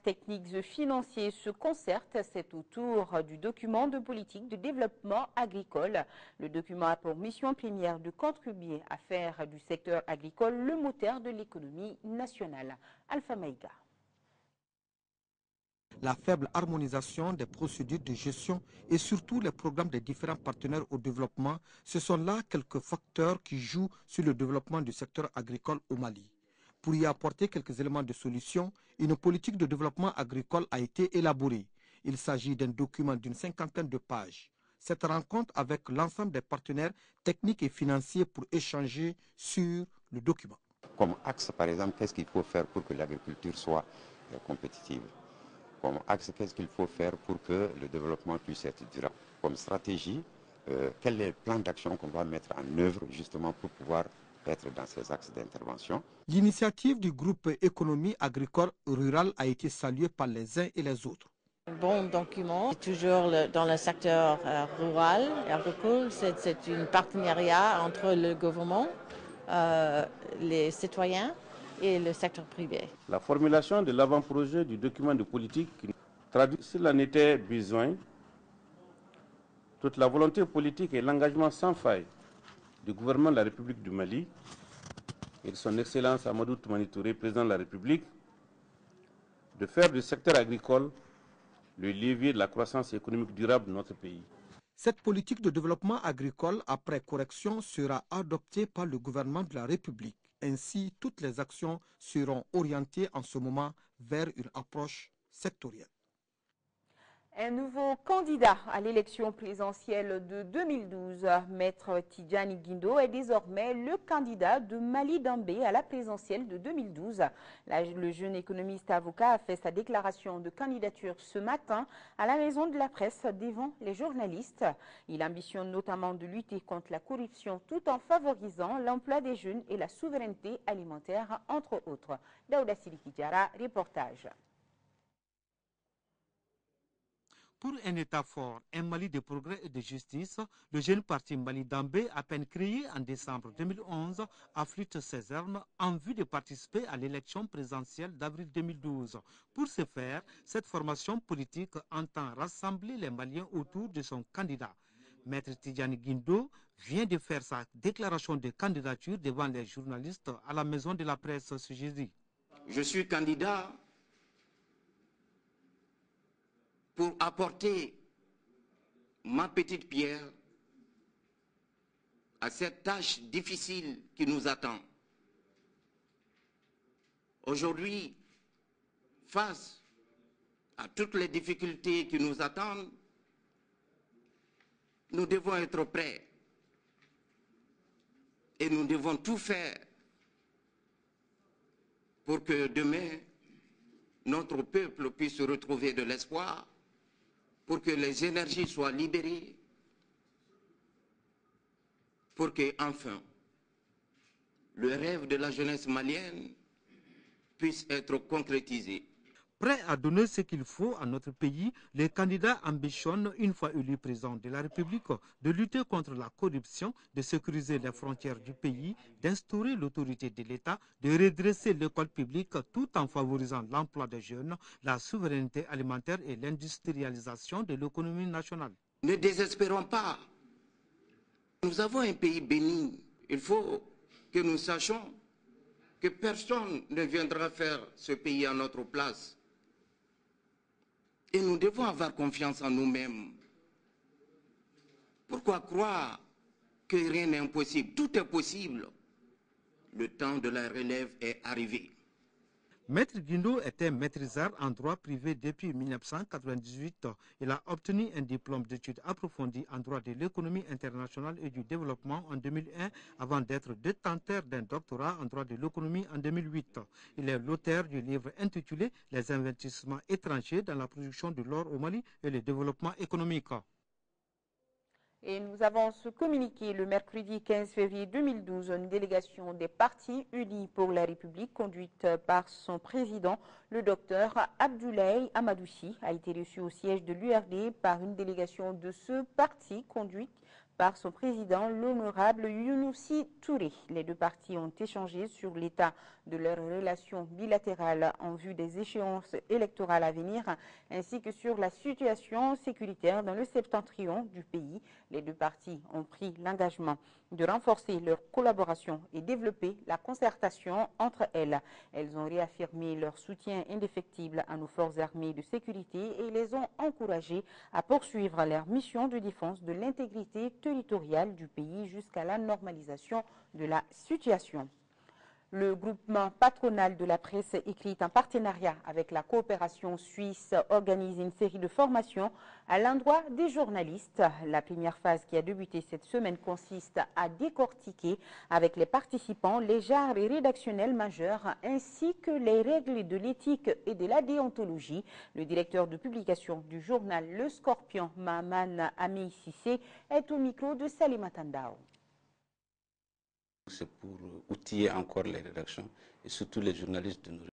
partenaires techniques et financiers se concertent. C'est autour du document de politique de développement agricole. Le document a pour mission première de contribuer à faire du secteur agricole le moteur de l'économie nationale. Alpha Maïga. La faible harmonisation des procédures de gestion et surtout les programmes des différents partenaires au développement, ce sont là quelques facteurs qui jouent sur le développement du secteur agricole au Mali. Pour y apporter quelques éléments de solution, une politique de développement agricole a été élaborée. Il s'agit d'un document d'une 50aine de pages. Cette rencontre avec l'ensemble des partenaires techniques et financiers pour échanger sur le document. Comme axe, par exemple, qu'est-ce qu'il faut faire pour que l'agriculture soit compétitive? Comme axe, qu'est-ce qu'il faut faire pour que le développement puisse être durable? Comme stratégie, quel est le plan d'action qu'on va mettre en œuvre justement pour pouvoir être dans ces axes d'intervention? L'initiative du groupe économie agricole rurale a été saluée par les uns et les autres. Un bon document, toujours dans le secteur rural et agricole, c'est un partenariat entre le gouvernement, les citoyens et le secteur privé. La formulation de l'avant-projet du document de politique traduit, s'il en était besoin, toute la volonté politique et l'engagement sans faille du gouvernement de la République du Mali et de son Excellence Amadou Toumani Touré, président de la République, de faire du secteur agricole le levier de la croissance économique durable de notre pays. Cette politique de développement agricole, après correction, sera adoptée par le gouvernement de la République. Ainsi, toutes les actions seront orientées en ce moment vers une approche sectorielle. Un nouveau candidat à l'élection présidentielle de 2012, Maître Tidjani Guindo, est désormais le candidat de Mali Dambé à la présidentielle de 2012. Le jeune économiste avocat a fait sa déclaration de candidature ce matin à la Maison de la Presse devant les journalistes. Il ambitionne notamment de lutter contre la corruption tout en favorisant l'emploi des jeunes et la souveraineté alimentaire, entre autres. Daouda Sidiki Diarra, reportage. Pour un État fort, un Mali de progrès et de justice, le jeune parti Mali Dambé, à peine créé en décembre 2011, afflûte ses armes en vue de participer à l'élection présidentielle d'avril 2012. Pour ce faire, cette formation politique entend rassembler les Maliens autour de son candidat. Maître Tidjani Guindo vient de faire sa déclaration de candidature devant les journalistes à la Maison de la Presse ce jeudi. Je suis candidat pour apporter ma petite pierre à cette tâche difficile qui nous attend. Aujourd'hui, face à toutes les difficultés qui nous attendent, nous devons être prêts et nous devons tout faire pour que demain, notre peuple puisse retrouver de l'espoir, pour que les énergies soient libérées, pour que, enfin, le rêve de la jeunesse malienne puisse être concrétisé. Prêt à donner ce qu'il faut à notre pays, les candidats ambitionnent, une fois élus président de la République, de lutter contre la corruption, de sécuriser les frontières du pays, d'instaurer l'autorité de l'État, de redresser l'école publique tout en favorisant l'emploi des jeunes, la souveraineté alimentaire et l'industrialisation de l'économie nationale. Ne désespérons pas. Nous avons un pays béni. Il faut que nous sachions que personne ne viendra faire ce pays à notre place. Et nous devons avoir confiance en nous-mêmes. Pourquoi croire que rien n'est impossible? Tout est possible. Le temps de la relève est arrivé. Maître Guindo était maîtrisard en droit privé depuis 1998. Il a obtenu un diplôme d'études approfondies en droit de l'économie internationale et du développement en 2001 avant d'être détenteur d'un doctorat en droit de l'économie en 2008. Il est l'auteur du livre intitulé « Les investissements étrangers dans la production de l'or au Mali et le développement économique ». Et nous avons ce communiqué le mercredi 15 février 2012. Une délégation des partis unis pour la République, conduite par son président, le docteur Abdoulaye Amadoussi, a été reçue au siège de l'URD par une délégation de ce parti conduite par son président, l'honorable Younousi Touré. Les deux parties ont échangé sur l'état de leurs relations bilatérales en vue des échéances électorales à venir, ainsi que sur la situation sécuritaire dans le septentrion du pays. Les deux parties ont pris l'engagement de renforcer leur collaboration et développer la concertation entre elles. Elles ont réaffirmé leur soutien indéfectible à nos forces armées de sécurité et les ont encouragées à poursuivre leur mission de défense de l'intégrité territoriale du pays jusqu'à la normalisation de la situation. Le groupement patronal de la presse écrite en partenariat avec la coopération suisse organise une série de formations à l'endroit des journalistes. La première phase qui a débuté cette semaine consiste à décortiquer avec les participants les genres rédactionnels majeurs ainsi que les règles de l'éthique et de la déontologie. Le directeur de publication du journal Le Scorpion, Mahaman Ami Sissé, est au micro de Salimata Ndao. C'est pour outiller encore les rédactions et surtout les journalistes de nos